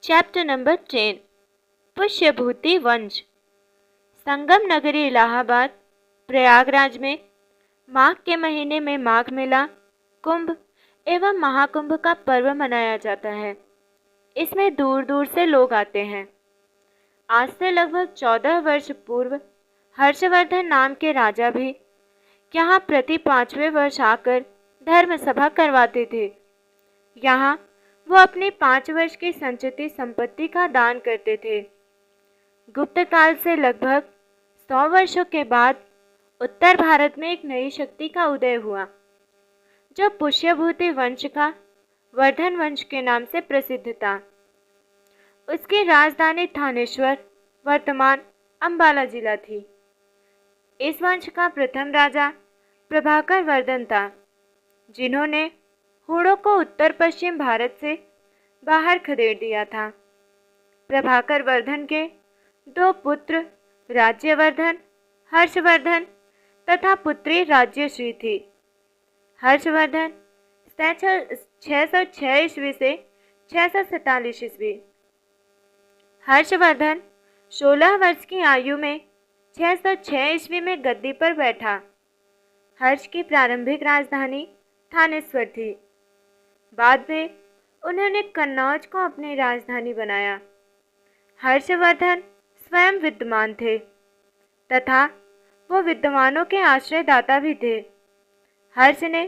Chapter number 10 Pushyabhuti वंश। संगम नगरी इलाहाबाद प्रयागराज में माघ के महीने में माघ मेला, कुंभ एवं महाकुंभ का पर्व मनाया जाता है। इसमें दूर दूर से लोग आते हैं। आज से लगभग 14 वर्ष पूर्व हर्षवर्धन नाम के राजा भी यहाँ प्रति 5वें वर्ष आकर धर्म सभा करवाते थे। यहाँ वो अपनी 5 वर्ष की संचित संपत्ति का दान करते थे। गुप्त काल से लगभग 100 वर्षों के बाद उत्तर भारत में एक नई शक्ति का उदय हुआ, जो पुष्यभूति वंश का वर्धन वंश के नाम से प्रसिद्ध था। उसकी राजधानी थानेश्वर, वर्तमान अंबाला जिला थी। इस वंश का प्रथम राजा प्रभाकर वर्धन था, जिन्होंने हूणों को उत्तर पश्चिम भारत से बाहर खदेड़ दिया था। प्रभाकर वर्धन के 2 पुत्र राज्यवर्धन, हर्षवर्धन तथा पुत्री राज्यश्री थी। हर्षवर्धन 606 ईस्वी से 647 ईस्वी। हर्षवर्धन 16 वर्ष की आयु में 606 ईस्वी में गद्दी पर बैठा। हर्ष की प्रारंभिक राजधानी थानेश्वर थी। बाद में उन्होंने कन्नौज को अपनी राजधानी बनाया। हर्षवर्धन स्वयं विद्वान थे तथा वो विद्वानों के आश्रयदाता भी थे। हर्ष ने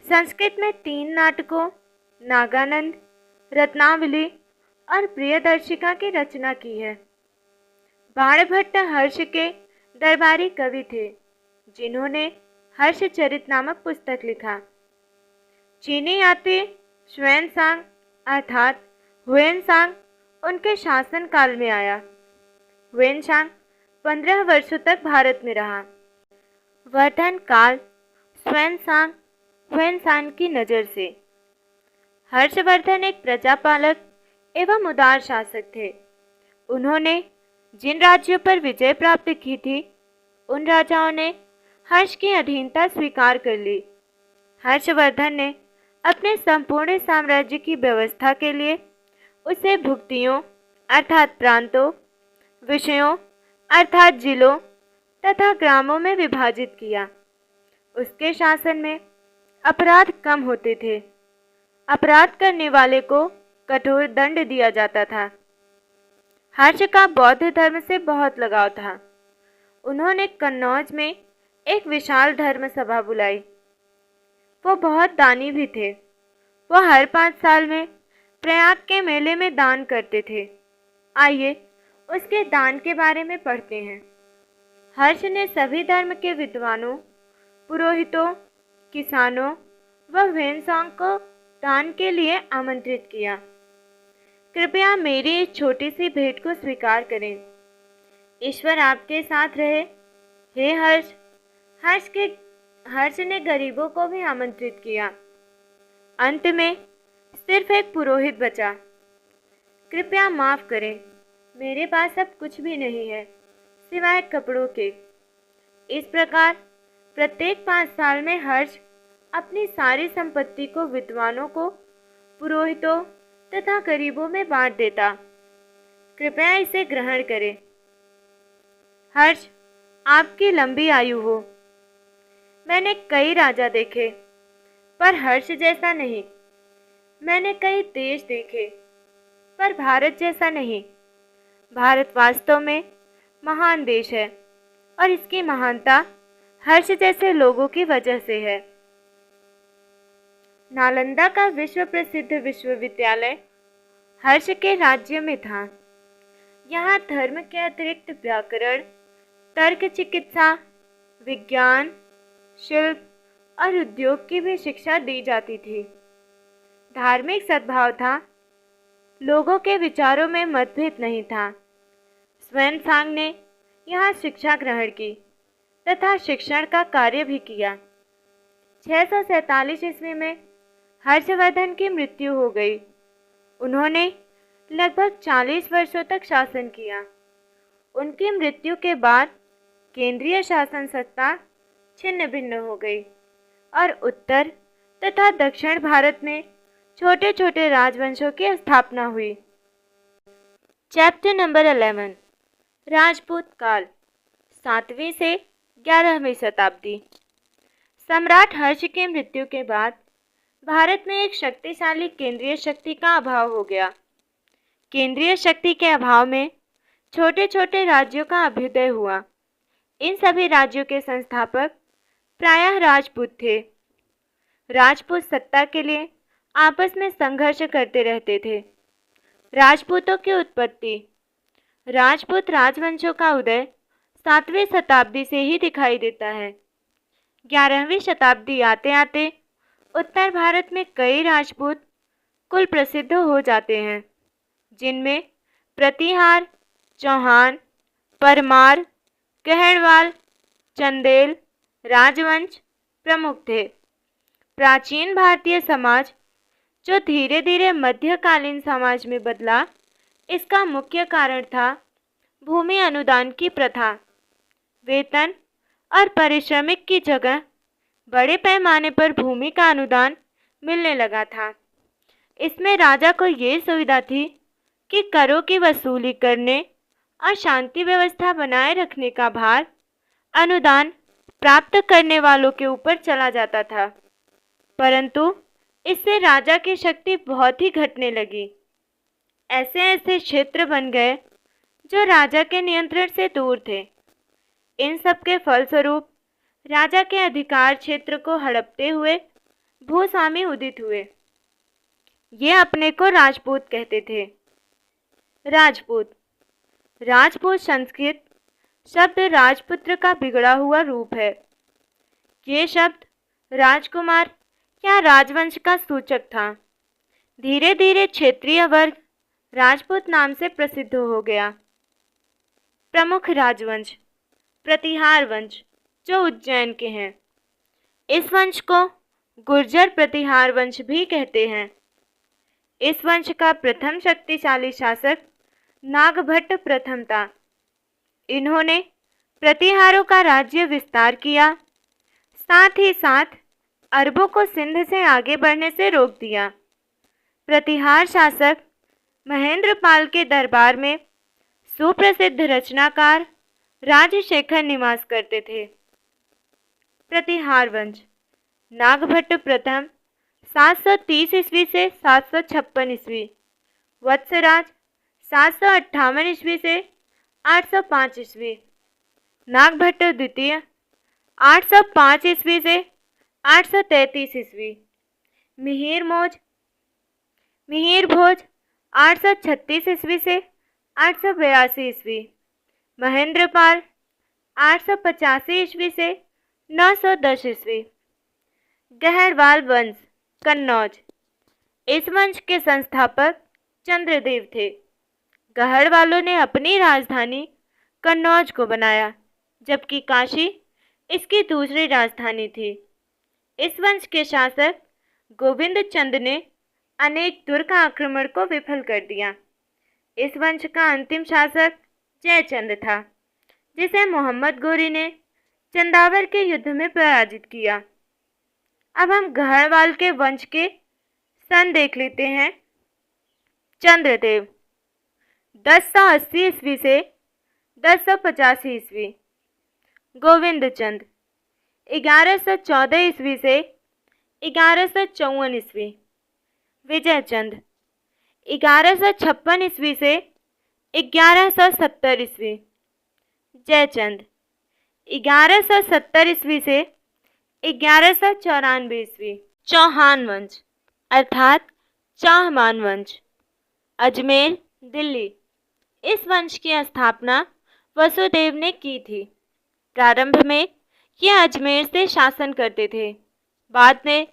संस्कृत में 3 नाटकों नागानंद, रत्नावली और प्रियदर्शिका की रचना की है। बाणभट्ट हर्ष के दरबारी कवि थे, जिन्होंने हर्षचरित नामक पुस्तक लिखा। चीनी यात्री ह्वेनसांग अर्थात ह्वेनसांग उनके शासन काल में आया। ह्वेनसांग 15 वर्षों तक भारत में रहा। वर्धन काल ह्वेनसांग की नज़र से। हर्षवर्धन एक प्रजापालक एवं उदार शासक थे। उन्होंने जिन राज्यों पर विजय प्राप्त की थी, उन राजाओं ने हर्ष की अधीनता स्वीकार कर ली। हर्षवर्धन ने अपने संपूर्ण साम्राज्य की व्यवस्था के लिए उसे भुक्तियों अर्थात प्रांतों, विषयों अर्थात जिलों तथा ग्रामों में विभाजित किया। उसके शासन में अपराध कम होते थे। अपराध करने वाले को कठोर दंड दिया जाता था। हर्ष का बौद्ध धर्म से बहुत लगाव था। उन्होंने कन्नौज में एक विशाल धर्म सभा बुलाई। वो बहुत दानी भी थे। वो हर 5 साल में प्रयाग के मेले में दान करते थे। आइए उसके दान के बारे में पढ़ते हैं। हर्ष ने सभी धर्म के विद्वानों, पुरोहितों, किसानों व ह्वेनसांग को दान के लिए आमंत्रित किया। कृपया मेरी इस छोटी सी भेंट को स्वीकार करें। ईश्वर आपके साथ रहे। हे हर्ष। हर्ष ने गरीबों को भी आमंत्रित किया। अंत में सिर्फ एक पुरोहित बचा। कृपया माफ करें, मेरे पास अब कुछ भी नहीं है सिवाय कपड़ों के। इस प्रकार प्रत्येक 5 साल में हर्ष अपनी सारी संपत्ति को विद्वानों को, पुरोहितों तथा गरीबों में बांट देता। कृपया इसे ग्रहण करें। हर्ष, आपकी लंबी आयु हो। मैंने कई राजा देखे, पर हर्ष जैसा नहीं। मैंने कई देश देखे, पर भारत जैसा नहीं। भारत वास्तव में महान देश है और इसकी महानता हर्ष जैसे लोगों की वजह से है। नालंदा का विश्व प्रसिद्ध विश्वविद्यालय हर्ष के राज्य में था। यहाँ धर्म के अतिरिक्त व्याकरण, तर्क चिकित्सा, विज्ञान, शिल्प और उद्योग की भी शिक्षा दी जाती थी। धार्मिक सद्भाव था। लोगों के विचारों में मतभेद नहीं था। ह्वेनसांग ने यहाँ शिक्षा ग्रहण की तथा शिक्षण का कार्य भी किया। 647 ईस्वी में हर्षवर्धन की मृत्यु हो गई। उन्होंने लगभग 40 वर्षों तक शासन किया। उनकी मृत्यु के बाद केंद्रीय शासन सत्ता छिन्न भिन्न हो गई और उत्तर तथा दक्षिण भारत में छोटे छोटे राजवंशों की स्थापना हुई। चैप्टर नंबर 11, राजपूत काल, 7वीं से 11वीं शताब्दी। सम्राट हर्ष की मृत्यु के बाद भारत में एक शक्तिशाली केंद्रीय शक्ति का अभाव हो गया। केंद्रीय शक्ति के अभाव में छोटे छोटे राज्यों का अभ्युदय हुआ। इन सभी राज्यों के संस्थापक प्रायः राजपूत थे। राजपूत सत्ता के लिए आपस में संघर्ष करते रहते थे। राजपूतों की उत्पत्ति, राजपूत राजवंशों का उदय 7वीं शताब्दी से ही दिखाई देता है। 11वीं शताब्दी आते आते उत्तर भारत में कई राजपूत कुल प्रसिद्ध हो जाते हैं, जिनमें प्रतिहार, चौहान, परमार, गहरवाल, चंदेल राजवंश प्रमुख थे। प्राचीन भारतीय समाज जो धीरे धीरे मध्यकालीन समाज में बदला, इसका मुख्य कारण था भूमि अनुदान की प्रथा। वेतन और पारिश्रमिक की जगह बड़े पैमाने पर भूमि का अनुदान मिलने लगा था। इसमें राजा को ये सुविधा थी कि करों की वसूली करने और शांति व्यवस्था बनाए रखने का भार अनुदान प्राप्त करने वालों के ऊपर चला जाता था। परंतु इससे राजा की शक्ति बहुत ही घटने लगी। ऐसे ऐसे क्षेत्र बन गए जो राजा के नियंत्रण से दूर थे। इन सब के फलस्वरूप राजा के अधिकार क्षेत्र को हड़पते हुए भूस्वामी उदित हुए। ये अपने को राजपूत कहते थे। राजपूत, राजपूत संस्कृत शब्द राजपुत्र का बिगड़ा हुआ रूप है। ये शब्द राजकुमार या राजवंश का सूचक था। धीरे धीरे क्षेत्रीय वर्ग राजपूत नाम से प्रसिद्ध हो गया। प्रमुख राजवंश, प्रतिहार वंश जो उज्जैन के हैं। इस वंश को गुर्जर प्रतिहार वंश भी कहते हैं। इस वंश का प्रथम शक्तिशाली शासक नागभट्ट प्रथम था। इन्होंने प्रतिहारों का राज्य विस्तार किया, साथ ही साथ अरबों को सिंध से आगे बढ़ने से रोक दिया। प्रतिहार शासक महेंद्रपाल के दरबार में सुप्रसिद्ध रचनाकार राजशेखर निवास करते थे। प्रतिहार वंश, नागभट्ट प्रथम 730 ईस्वी से 756 ईस्वी, वत्सराज 758 ईस्वी से 805 ईस्वी, नागभट्ट द्वितीय 805 ईस्वी से 833 ईस्वी, मिहिर भोज 836 ईस्वी से 882 ईस्वी, महेंद्रपाल 885 ईस्वी से 910 ईस्वी। गहरवाल वंश, कन्नौज। इस वंश के संस्थापक चंद्रदेव थे। गहरवालों ने अपनी राजधानी कन्नौज को बनाया, जबकि काशी इसकी दूसरी राजधानी थी। इस वंश के शासक गोविंद चंद ने अनेक दुर्ग आक्रमण को विफल कर दिया। इस वंश का अंतिम शासक जयचंद था, जिसे मोहम्मद गोरी ने चंदावर के युद्ध में पराजित किया। अब हम गहरवाल के वंश के सन देख लेते हैं। चंद्रदेव 1080 ईस्वी से 1085 ईस्वी, गोविंद चंद 1114 ईस्वी से 1154 ईस्वी, विजय चंद 1156 ईस्वी से 1170 ईस्वी, जयचंद 1170 ईस्वी से 1194 ईस्वी। चौहान वंश अर्थात चाहमान वंश, अजमेर, दिल्ली। इस वंश की स्थापना वसुदेव ने की थी। प्रारंभ में ये अजमेर से शासन करते थे। बाद में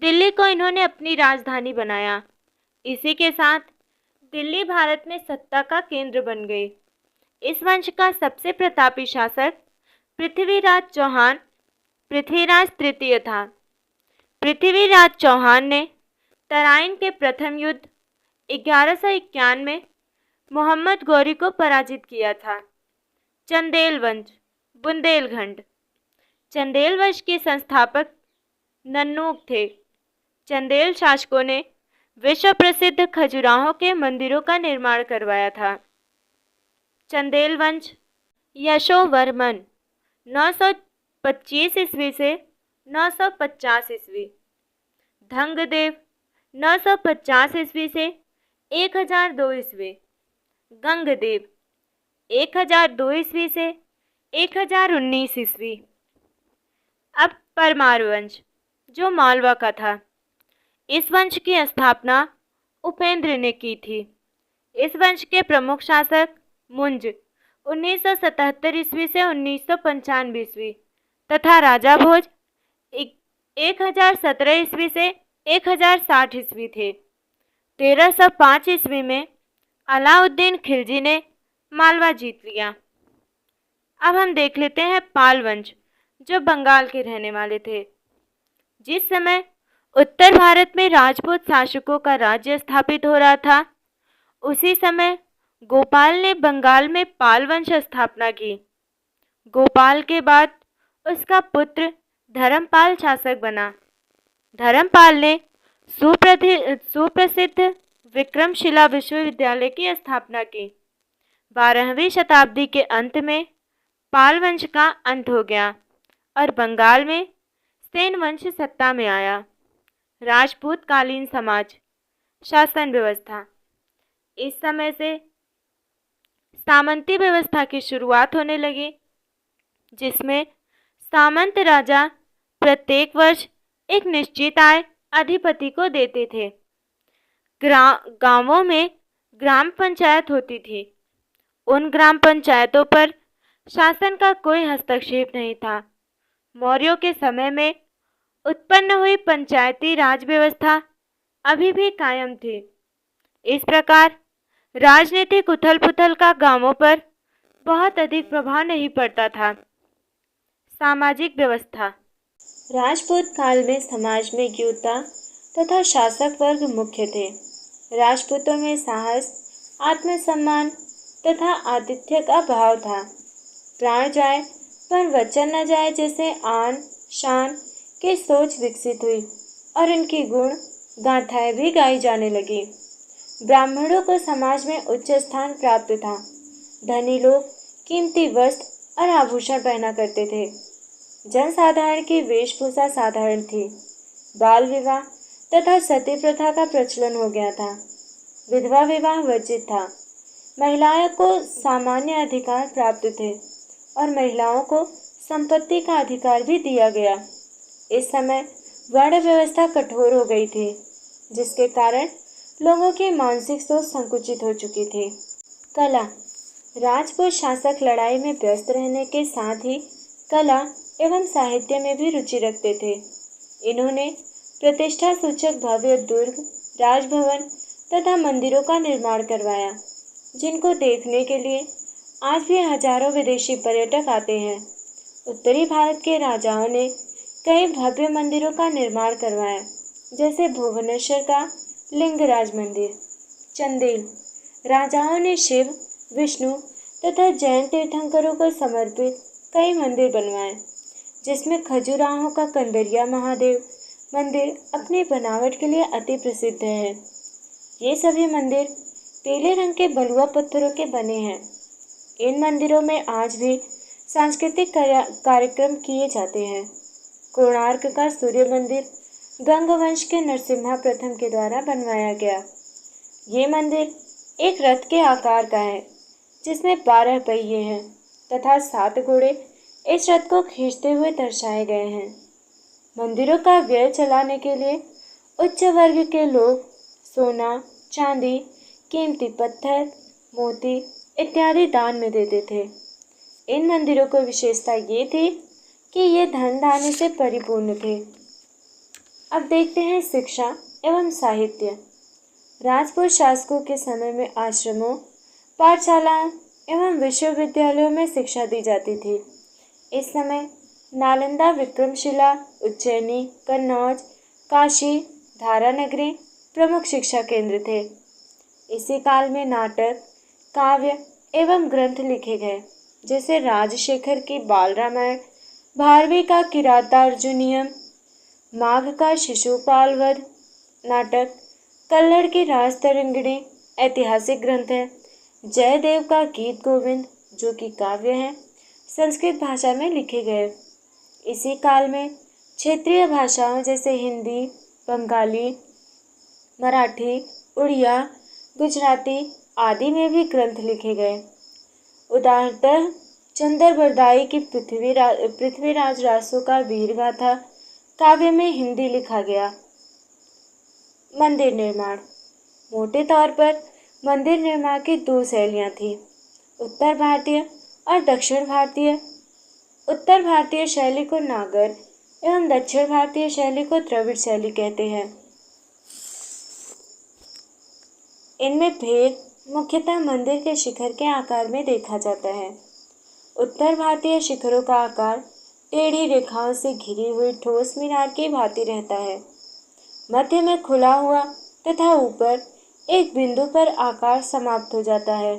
दिल्ली को इन्होंने अपनी राजधानी बनाया। इसी के साथ दिल्ली भारत में सत्ता का केंद्र बन गई। इस वंश का सबसे प्रतापी शासक पृथ्वीराज चौहान पृथ्वीराज तृतीय था। पृथ्वीराज चौहान ने तराइन के प्रथम युद्ध 1151 में मोहम्मद गौरी को पराजित किया था। चंदेल वंश, बुंदेलखंड। चंदेल वंश के संस्थापक नन्नूक थे। चंदेल शासकों ने विश्व प्रसिद्ध खजुराहो के मंदिरों का निर्माण करवाया था। चंदेल वंश, यशोवर्मन 925 ईस्वी से 950 ईस्वी, धंगदेव 950 ईस्वी से 1002 ईस्वी, गंगदेव 1002 ईस्वी से 1019 ईस्वी। अब परमार वंश, जो मालवा का था। इस वंश की स्थापना उपेंद्र ने की थी। इस वंश के प्रमुख शासक मुंज 1977 ईस्वी से 1995 ईस्वी तथा राजा भोज 1017 ईस्वी से 1060 ईस्वी थे। 1305 ईस्वी में अलाउद्दीन खिलजी ने मालवा जीत लिया। अब हम देख लेते हैं पाल वंश, जो बंगाल के रहने वाले थे। जिस समय उत्तर भारत में राजपूत शासकों का राज्य स्थापित हो रहा था, उसी समय गोपाल ने बंगाल में पाल वंश स्थापना की। गोपाल के बाद उसका पुत्र धर्मपाल शासक बना। धर्मपाल ने सुप्रसिद्ध विक्रमशिला विश्वविद्यालय की स्थापना की। 12वीं शताब्दी के अंत में पाल वंश का अंत हो गया और बंगाल में सेन वंश सत्ता में आया। राजपूत कालीन समाज शासन व्यवस्था। इस समय से सामंती व्यवस्था की शुरुआत होने लगी, जिसमें सामंत राजा प्रत्येक वर्ष एक निश्चित आय अधिपति को देते थे। गांवों में ग्राम पंचायत होती थी। उन ग्राम पंचायतों पर शासन का कोई हस्तक्षेप नहीं था। मौर्यों के समय में उत्पन्न हुई पंचायती राज व्यवस्था अभी भी कायम थी। इस प्रकार राजनीतिक उथल पुथल का गांवों पर बहुत अधिक प्रभाव नहीं पड़ता था। सामाजिक व्यवस्था। राजपूत काल में समाज में योद्धा तथा शासक वर्ग मुख्य थे। राजपूतों में साहस, आत्मसम्मान तथा आतिथ्य का भाव था। प्राण जाए पर वचन न जाए जैसे आन शान की सोच विकसित हुई और इनकी गुण गाथाएं भी गाई जाने लगी। ब्राह्मणों को समाज में उच्च स्थान प्राप्त था। धनी लोग कीमती वस्त्र और आभूषण पहना करते थे। जनसाधारण की वेशभूषा साधारण थी। बाल विवाह तथा सती प्रथा का प्रचलन हो गया था। विधवा विवाह वर्जित था। महिलाओं को सामान्य अधिकार प्राप्त थे और महिलाओं को संपत्ति का अधिकार भी दिया गया। इस समय वर्ण व्यवस्था कठोर हो गई थी, जिसके कारण लोगों की मानसिक सोच संकुचित हो चुकी थी। कला। राजपूत शासक लड़ाई में व्यस्त रहने के साथ ही कला एवं साहित्य में भी रुचि रखते थे। इन्होंने प्रतिष्ठा सूचक भव्य दुर्ग, राजभवन तथा मंदिरों का निर्माण करवाया, जिनको देखने के लिए आज भी हजारों विदेशी पर्यटक आते हैं। उत्तरी भारत के राजाओं ने कई भव्य मंदिरों का निर्माण करवाया, जैसे भुवनेश्वर का लिंगराज मंदिर। चंदेल। राजाओं ने शिव, विष्णु तथा जैन तीर्थंकरों को समर्पित कई मंदिर बनवाए, जिसमें खजुराहो का कंदरिया महादेव मंदिर अपनी बनावट के लिए अति प्रसिद्ध है। ये सभी मंदिर पीले रंग के बलुआ पत्थरों के बने हैं। इन मंदिरों में आज भी सांस्कृतिक कार्यक्रम किए जाते हैं। कोणार्क का सूर्य मंदिर गंग वंश के नरसिम्हा प्रथम के द्वारा बनवाया गया। ये मंदिर एक रथ के आकार का है, जिसमें 12 पहिए हैं तथा 7 घोड़े इस रथ को खींचते हुए दर्शाए गए हैं। मंदिरों का व्यय चलाने के लिए उच्च वर्ग के लोग सोना, चांदी, कीमती पत्थर, मोती इत्यादि दान में देते थे। इन मंदिरों की विशेषता ये थी कि ये धन धान्य से परिपूर्ण थे। अब देखते हैं शिक्षा एवं साहित्य। राजपूत शासकों के समय में आश्रमों, पाठशालाओं एवं विश्वविद्यालयों में शिक्षा दी जाती थी। इस समय नालंदा, विक्रमशिला, उज्जैनी, कन्नौज, काशी, धारानगरी प्रमुख शिक्षा केंद्र थे। इसी काल में नाटक, काव्य एवं ग्रंथ लिखे गए, जैसे राजशेखर की बाल रामायण, भारवी का किरातार्जुनीयम, माघ का शिशुपाल वध नाटक, कल्लड़ की राज तरंगिणी ऐतिहासिक ग्रंथ है, जयदेव का गीत गोविंद, जो कि काव्य है, संस्कृत भाषा में लिखे गए। इसी काल में क्षेत्रीय भाषाओं जैसे हिंदी, बंगाली, मराठी, उड़िया, गुजराती आदि में भी ग्रंथ लिखे गए। उदाहरणतः चंद्रबरदाई की पृथ्वीराज रासो का वीर गाथा काव्य में हिंदी लिखा गया। मंदिर निर्माण। मोटे तौर पर मंदिर निर्माण की दो शैलियाँ थीं, उत्तर भारतीय और दक्षिण भारतीय। उत्तर भारतीय शैली को नागर एवं दक्षिण भारतीय शैली को द्रविड़ शैली कहते हैं। इनमें भेद मुख्यतः मंदिर के शिखर के आकार में देखा जाता है। उत्तर भारतीय शिखरों का आकार टेढ़ी रेखाओं से घिरी हुई ठोस मीनार की भांति रहता है। मध्य में खुला हुआ तथा ऊपर एक बिंदु पर आकार समाप्त हो जाता है।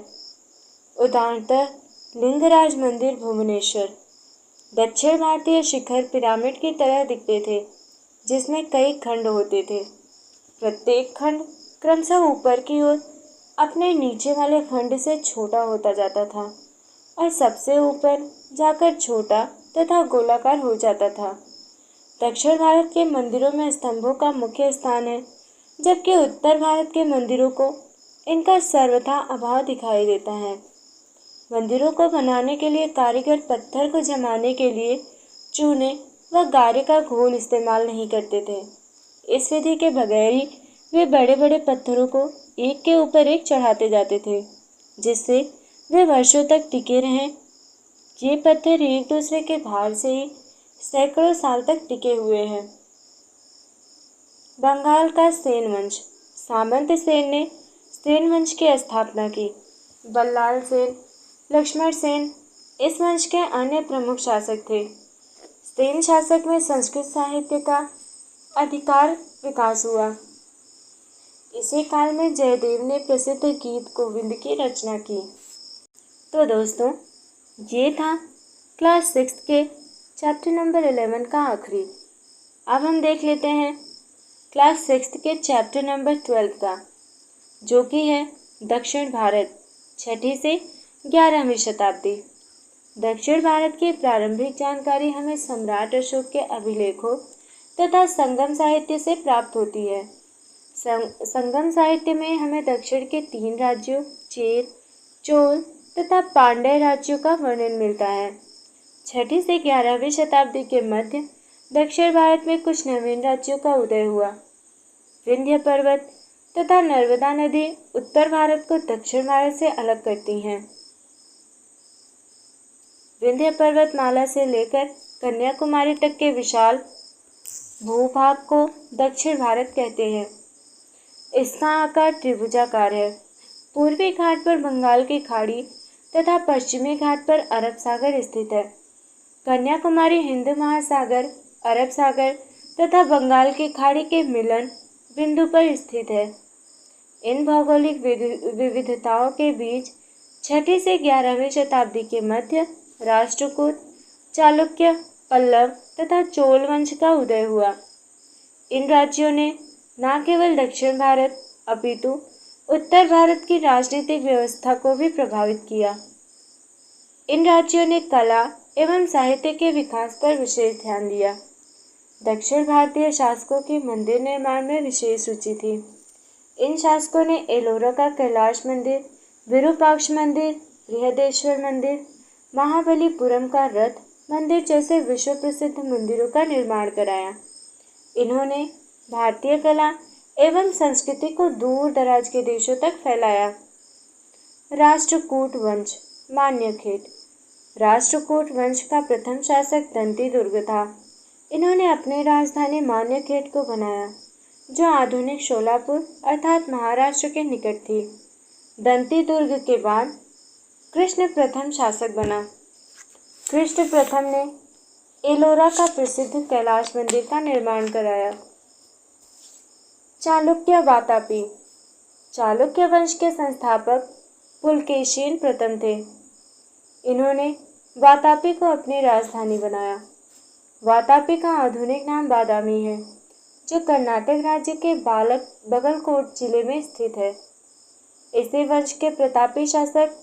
उदाहरणतः लिंगराज मंदिर भुवनेश्वर। दक्षिण भारतीय शिखर पिरामिड की तरह दिखते थे, जिसमें कई खंड होते थे। प्रत्येक खंड क्रमशः ऊपर की ओर अपने नीचे वाले खंड से छोटा होता जाता था और सबसे ऊपर जाकर छोटा तथा गोलाकार हो जाता था। दक्षिण भारत के मंदिरों में स्तंभों का मुख्य स्थान है, जबकि उत्तर भारत के मंदिरों को इनका सर्वथा अभाव दिखाई देता है। मंदिरों को बनाने के लिए कारीगर पत्थर को जमाने के लिए चूने व गारे का घोल इस्तेमाल नहीं करते थे। इस विधि के बगैर ही वे बड़े बड़े पत्थरों को एक के ऊपर एक चढ़ाते जाते थे, जिससे वे वर्षों तक टिके रहें। ये पत्थर एक दूसरे के भार से ही सैकड़ों साल तक टिके हुए हैं। बंगाल का सेन वंश। सामंत सेन ने सेन वंश की स्थापना की। बल्लाल सेन, लक्ष्मण सेन इस वंश के अन्य प्रमुख शासक थे। सेन शासक में संस्कृत साहित्य का अधिकार विकास हुआ। इसी काल में जयदेव ने प्रसिद्ध गीत गोविंद की रचना की। तो दोस्तों, ये था क्लास 6 के चैप्टर नंबर 11 का आखिरी। अब हम देख लेते हैं क्लास 6 के चैप्टर नंबर 12 का, जो कि है दक्षिण भारत, 6ठी से 11वीं शताब्दी। दक्षिण भारत की प्रारंभिक जानकारी हमें सम्राट अशोक के अभिलेखों तथा संगम साहित्य से प्राप्त होती है। संगम साहित्य में हमें दक्षिण के 3 राज्यों चेर, चोल तथा पांड्य राज्यों का वर्णन मिलता है। 6ठी से 11वीं शताब्दी के मध्य दक्षिण भारत में कुछ नवीन राज्यों का उदय हुआ। विंध्य पर्वत तथा नर्मदा नदी उत्तर भारत को दक्षिण भारत से अलग करती हैं। विंध्य पर्वतमाला से लेकर कन्याकुमारी तक के विशाल भूभाग को दक्षिण भारत कहते हैं। इसका आकार त्रिभुजाकार है। पूर्वी घाट पर बंगाल की खाड़ी तथा पश्चिमी घाट पर अरब सागर स्थित है। कन्याकुमारी हिंद महासागर, अरब सागर तथा बंगाल की खाड़ी के मिलन बिंदु पर स्थित है। इन भौगोलिक विविधताओं के बीच 6ठी से 11वीं शताब्दी के मध्य राष्ट्रकूट, चालुक्य, पल्लव तथा चोल वंश का उदय हुआ। इन राज्यों ने न केवल दक्षिण भारत अपितु उत्तर भारत की राजनीतिक व्यवस्था को भी प्रभावित किया। इन राज्यों ने कला एवं साहित्य के विकास पर विशेष ध्यान दिया। दक्षिण भारतीय शासकों की मंदिर निर्माण में विशेष रुचि थी। इन शासकों ने एलोरा का कैलाश मंदिर, विरूपाक्ष मंदिर, बृहदेश्वर मंदिर, महाबलीपुरम का रथ मंदिर जैसे विश्व प्रसिद्ध मंदिरों का निर्माण कराया। इन्होंने भारतीय कला एवं संस्कृति को दूर दराज के देशों तक फैलाया। राष्ट्रकूट वंश, मान्यखेट। राष्ट्रकूट वंश का प्रथम शासक दंती दुर्ग था। इन्होंने अपनी राजधानी मान्यखेट को बनाया, जो आधुनिक शोलापुर अर्थात महाराष्ट्र के निकट थी। दंती दुर्ग के बाद कृष्ण प्रथम शासक बना। कृष्ण प्रथम ने एलोरा का प्रसिद्ध कैलाश मंदिर का निर्माण कराया। चालुक्य वातापी। चालुक्य वंश के संस्थापक पुलकेशिन प्रथम थे। इन्होंने वातापी को अपनी राजधानी बनाया। वातापी का आधुनिक नाम बादामी है, जो कर्नाटक राज्य के बागलकोट जिले में स्थित है। इसी वंश के प्रतापी शासक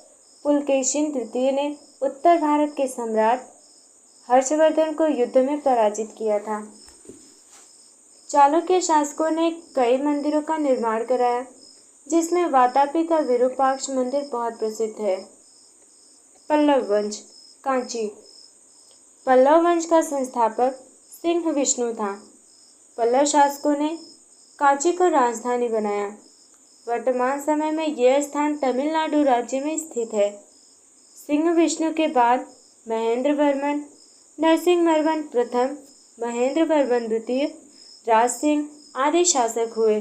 पुलकेशिन तृतीय ने उत्तर भारत के सम्राट हर्षवर्धन को युद्ध में पराजित किया था। चालुक्य शासकों ने कई मंदिरों का निर्माण कराया, जिसमें वातापी का विरूपाक्ष मंदिर बहुत प्रसिद्ध है। पल्लव वंश, कांची। पल्लव वंश का संस्थापक सिंह विष्णु था। पल्लव शासकों ने कांची को राजधानी बनाया। वर्तमान समय में यह स्थान तमिलनाडु राज्य में स्थित है। सिंह विष्णु के बाद महेंद्र वर्मन, नरसिंहवर्मन प्रथम, महेंद्र वर्मन द्वितीय, राज सिंह आदि शासक हुए।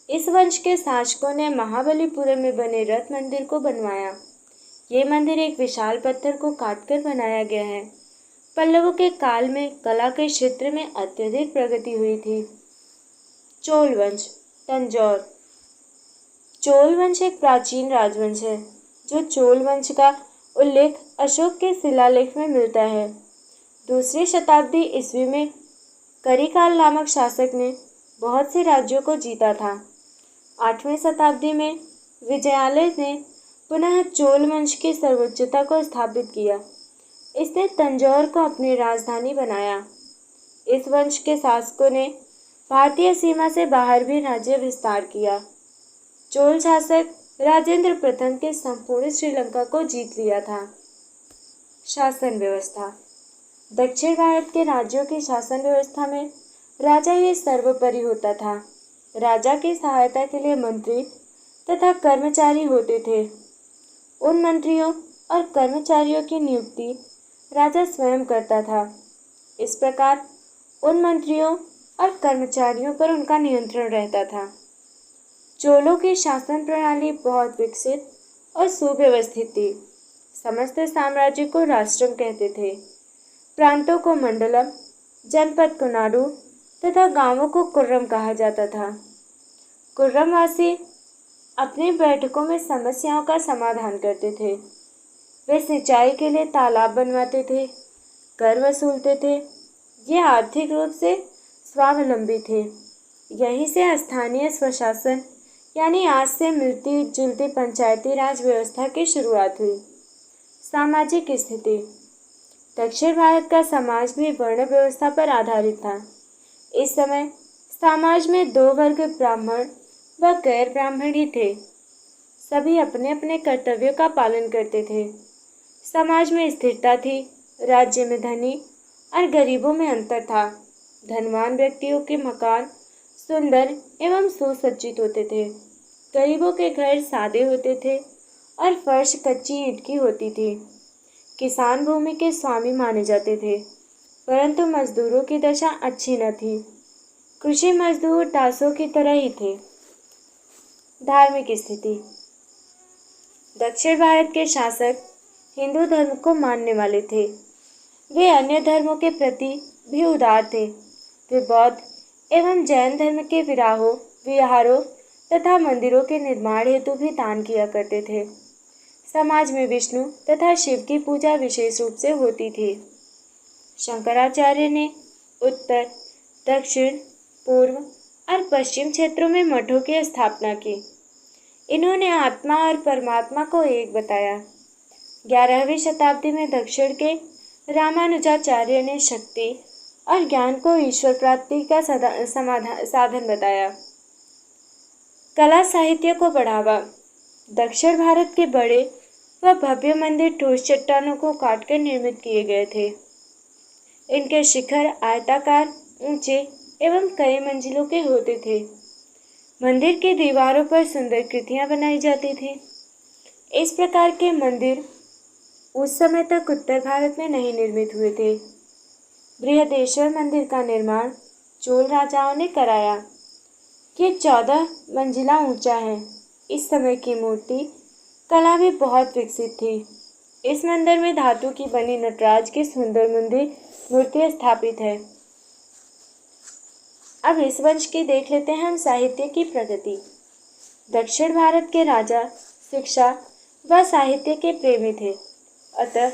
इस वंश के शासकों ने महाबलीपुरम में बने रथ मंदिर को बनवाया। ये मंदिर एक विशाल पत्थर को काटकर बनाया गया है। पल्लवों के काल में कला के क्षेत्र में अत्यधिक प्रगति हुई थी। चोल वंश, तंजौर। चोल वंश एक प्राचीन राजवंश है, जो चोल वंश का उल्लेख अशोक के शिलालेख में मिलता है। दूसरी शताब्दी ईस्वी में करिकाल नामक शासक ने बहुत से राज्यों को जीता था। 8वीं शताब्दी में विजयालय ने पुनः चोल वंश की सर्वोच्चता को स्थापित किया। इसने तंजौर को अपनी राजधानी बनाया। इस वंश के शासकों ने भारतीय सीमा से बाहर भी राज्य विस्तार किया। चोल शासक राजेंद्र प्रथम के संपूर्ण श्रीलंका को जीत लिया था। शासन व्यवस्था। दक्षिण भारत के राज्यों की शासन व्यवस्था में राजा ही सर्वोपरि होता था। राजा की सहायता के लिए मंत्री तथा कर्मचारी होते थे। उन मंत्रियों और कर्मचारियों की नियुक्ति राजा स्वयं करता था। इस प्रकार उन मंत्रियों और कर्मचारियों पर उनका नियंत्रण रहता था। चोलों की शासन प्रणाली बहुत विकसित और सुव्यवस्थित थी। समस्त साम्राज्य को राष्ट्रम कहते थे, प्रांतों को मंडलम, जनपद को नाडु तथा गांवों को कुर्रम कहा जाता था। कुर्रमवासी अपनी बैठकों में समस्याओं का समाधान करते थे। वे सिंचाई के लिए तालाब बनवाते थे, कर वसूलते थे। ये आर्थिक रूप से स्वावलंबी थे। यहीं से स्थानीय स्वशासन यानी आज से मिलती जुलती पंचायती राज व्यवस्था की शुरुआत हुई। सामाजिक स्थिति। दक्षिण भारत का समाज भी वर्ण व्यवस्था पर आधारित था। इस समय समाज में दो वर्ग ब्राह्मण व गैर ब्राह्मण ही थे। सभी अपने अपने कर्तव्यों का पालन करते थे। समाज में स्थिरता थी। राज्य में धनी और गरीबों में अंतर था। धनवान व्यक्तियों के मकान सुंदर एवं सुसज्जित होते थे। गरीबों के घर सादे होते थे और फर्श कच्ची ईंट की होती थी। किसान भूमि के स्वामी माने जाते थे, परंतु मजदूरों की दशा अच्छी न थी। कृषि मजदूर दासों की तरह ही थे। धार्मिक स्थिति। दक्षिण भारत के शासक हिंदू धर्म को मानने वाले थे। वे अन्य धर्मों के प्रति भी उदार थे। वे बौद्ध एवं जैन धर्म के विहारों तथा मंदिरों के निर्माण हेतु भी दान किया करते थे। समाज में विष्णु तथा शिव की पूजा विशेष रूप से होती थी। शंकराचार्य ने उत्तर, दक्षिण, पूर्व और पश्चिम क्षेत्रों में मठों की स्थापना की। इन्होंने आत्मा और परमात्मा को एक बताया। 11वीं शताब्दी में दक्षिण के रामानुजाचार्य ने शक्ति और ज्ञान को ईश्वर प्राप्ति का साधन बताया। कला साहित्य को बढ़ावा। दक्षिण भारत के बड़े व भव्य मंदिर ठोस चट्टानों को काटकर निर्मित किए गए थे। इनके शिखर आयताकार, ऊंचे एवं कई मंजिलों के होते थे। मंदिर की दीवारों पर सुंदर कृतियां बनाई जाती थी। इस प्रकार के मंदिर उस समय तक उत्तर भारत में नहीं निर्मित हुए थे। बृहदेश्वर मंदिर का निर्माण चोल राजाओं ने कराया। ये 14 मंजिला ऊंचा है। इस समय की मूर्ति कला भी बहुत विकसित थी। इस मंदिर में धातु की बनी नटराज की सुंदर मूर्ति स्थापित है। अब इस वंश की देख लेते हैं हम साहित्य की प्रगति। दक्षिण भारत के राजा शिक्षा व साहित्य के प्रेमी थे, अतः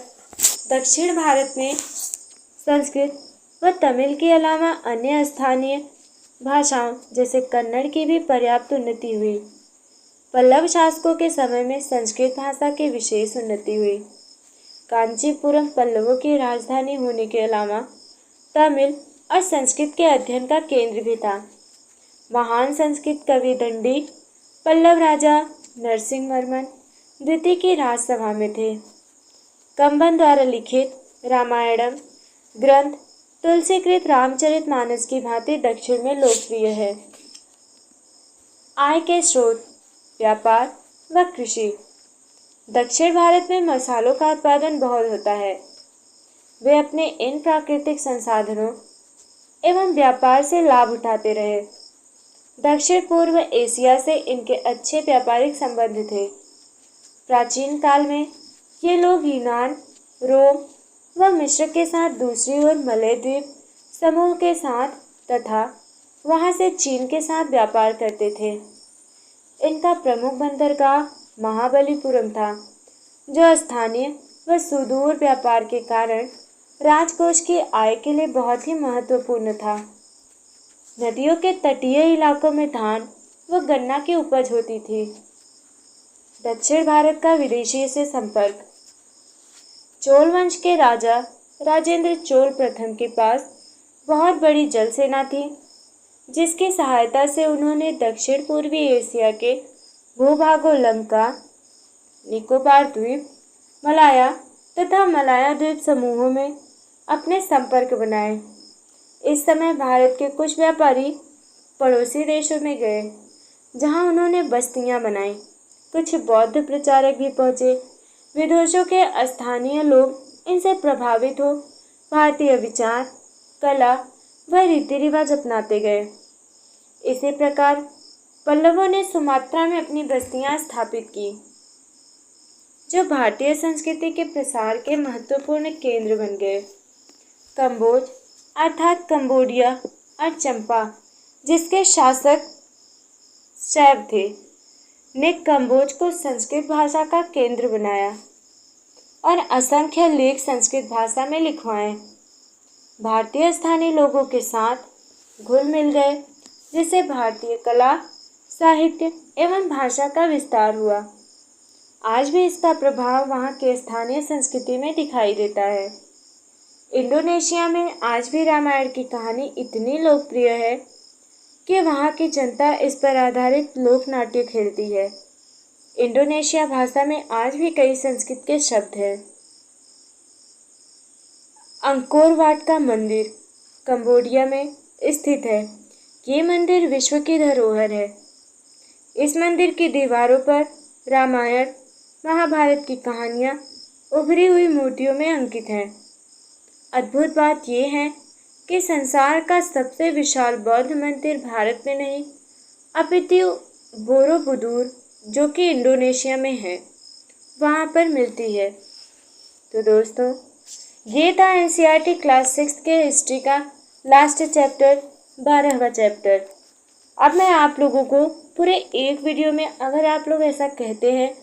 दक्षिण भारत में संस्कृत व तमिल के अलावा अन्य स्थानीय भाषाओं जैसे कन्नड़ की भी पर्याप्त उन्नति हुई। पल्लव शासकों के समय में संस्कृत भाषा की विशेष उन्नति हुई। कांचीपुरम पल्लवों की राजधानी होने के अलावा तमिल और संस्कृत के अध्ययन का केंद्र भी था। महान संस्कृत कवि दंडी पल्लव राजा नरसिंहवर्मन द्वितीय की राजसभा में थे। कंबन द्वारा लिखित रामायणम ग्रंथ तुलसीकृत रामचरितमानस की भांति दक्षिण में लोकप्रिय है। आय के स्रोत व्यापार व कृषि। दक्षिण भारत में मसालों का उत्पादन बहुत होता है। वे अपने इन प्राकृतिक संसाधनों एवं व्यापार से लाभ उठाते रहे। दक्षिण पूर्व एशिया से इनके अच्छे व्यापारिक संबंध थे। प्राचीन काल में ये लोग यूनान, रोम व मिस्र के साथ दूसरी ओर मलय द्वीप समूह के साथ तथा वहां से चीन के साथ व्यापार करते थे। इनका प्रमुख बंदरगाह महाबलीपुरम था, जो स्थानीय व सुदूर व्यापार के कारण राजकोष की आय के लिए बहुत ही महत्वपूर्ण था। नदियों के तटीय इलाकों में धान व गन्ना की उपज होती थी। दक्षिण भारत का विदेशी से संपर्क। चोल वंश के राजा राजेंद्र चोल प्रथम के पास बहुत बड़ी जल सेना थी, जिसकी सहायता से उन्होंने दक्षिण पूर्वी एशिया के भूभागों लंका, निकोबार द्वीप, मलाया तथा मलाया द्वीप समूहों में अपने संपर्क बनाए। इस समय भारत के कुछ व्यापारी पड़ोसी देशों में गए, जहां उन्होंने बस्तियां बनाई। कुछ बौद्ध प्रचारक भी पहुंचे। विदेशों के स्थानीय लोग इनसे प्रभावित हो भारतीय विचार, कला व रीति रिवाज अपनाते गए। इसी प्रकार पल्लवों ने सुमात्रा में अपनी बस्तियां स्थापित की, जो भारतीय संस्कृति के प्रसार के महत्वपूर्ण केंद्र बन गए। कंबोज अर्थात कंबोडिया और चंपा, जिसके शासक शैव थे, ने कंबोज को संस्कृत भाषा का केंद्र बनाया और असंख्य लेख संस्कृत भाषा में लिखवाए। भारतीय स्थानीय लोगों के साथ घुल मिल गए, जिससे भारतीय कला, साहित्य एवं भाषा का विस्तार हुआ। आज भी इसका प्रभाव वहाँ के स्थानीय संस्कृति में दिखाई देता है। इंडोनेशिया में आज भी रामायण की कहानी इतनी लोकप्रिय है कि वहाँ की जनता इस पर आधारित लोक नाट्य खेलती है। इंडोनेशिया भाषा में आज भी कई संस्कृत के शब्द हैं। अंकोर वाट का मंदिर कंबोडिया में स्थित है। ये मंदिर विश्व की धरोहर है। इस मंदिर की दीवारों पर रामायण, महाभारत की कहानियाँ उभरी हुई मूर्तियों में अंकित हैं। अद्भुत बात यह है कि संसार का सबसे विशाल बौद्ध मंदिर भारत में नहीं, अपितु बोरोबुदुर, जो कि इंडोनेशिया में है, वहाँ पर मिलती है। तो दोस्तों, ये था एनसीईआरटी क्लास 6 के हिस्ट्री का लास्ट चैप्टर, 12वां चैप्टर। अब मैं आप लोगों को पूरे एक वीडियो में, अगर आप लोग ऐसा कहते हैं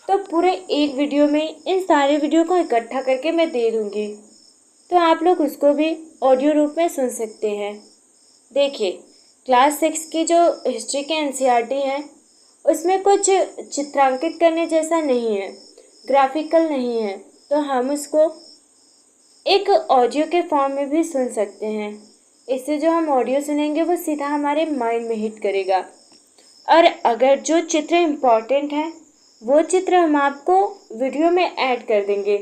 तो पूरे एक वीडियो में इन सारे वीडियो को इकट्ठा करके मैं दे दूँगी, तो आप लोग उसको भी ऑडियो रूप में सुन सकते हैं। देखिए, क्लास 6 की जो हिस्ट्री के एनसीईआरटी है, उसमें कुछ चित्रांकित करने जैसा नहीं है, ग्राफिकल नहीं है, तो हम उसको एक ऑडियो के फॉर्म में भी सुन सकते हैं। इससे जो हम ऑडियो सुनेंगे वो सीधा हमारे माइंड में हिट करेगा। और अगर जो चित्र इम्पॉर्टेंट है वो चित्र हम आपको वीडियो में ऐड कर देंगे,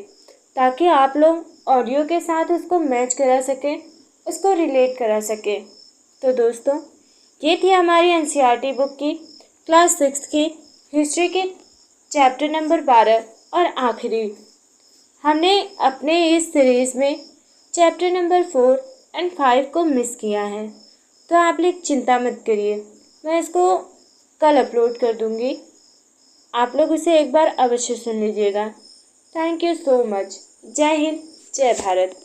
ताकि आप लोग ऑडियो के साथ उसको मैच करा सकें, उसको रिलेट करा सकें। तो दोस्तों, ये थी हमारी एनसीईआरटी बुक की क्लास 6 की हिस्ट्री के चैप्टर नंबर 12 और आखिरी। हमने अपने इस सीरीज़ में चैप्टर नंबर 4 और 5 को मिस किया है, तो आप लोग चिंता मत करिए, मैं इसको कल अपलोड कर दूँगी। आप लोग उसे एक बार अवश्य सुन लीजिएगा। Thank you so much. जय हिंद, जय भारत।